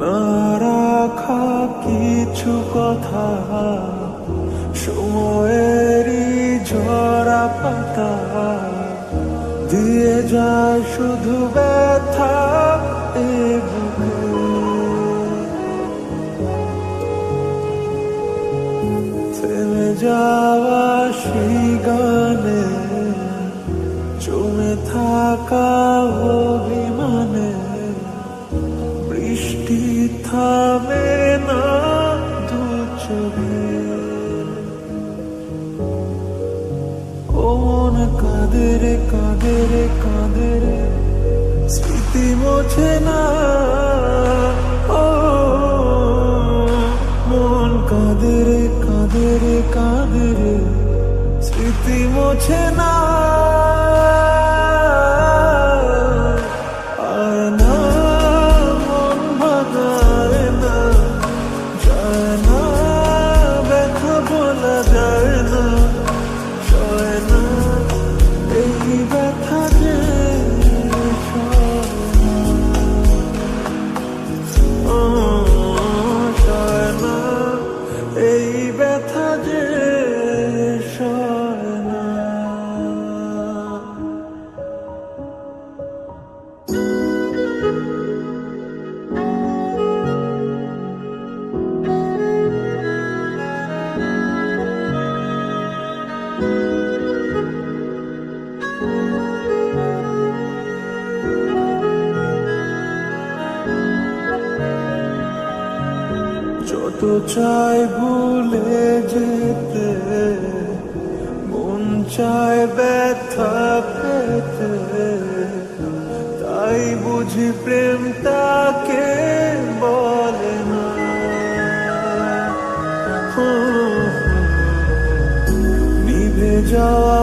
না রাখা কিছু কথা, সময়েরই ঝরা পাতা দিয়ে যায় শুধু ব্যথা এ বুকে। থেমে যাওয়া সেই গানে জমে থাকা অভিমানে বৃষ্টি থামে না দু চোখে। ও মন কাঁদে রে কাঁদে রে কাঁদে রে, স্মৃতি মোছে না। ও মন কাঁদে রে কাঁদে রে কাঁদে রে, স্মৃতি মোছে না। আয় না মন ভাঙায় না, যায় না ব্যথা বলা যায় না, সয় না এই ব্যথা যে সয় না। ও সয় না এই ব্যথা যে সয় না। যত চাই ভুলে যেতে, মন চায় ব্যথা পেতে, তাই বুঝি প্রেম তাকে বলে না। নিভে যাওয়া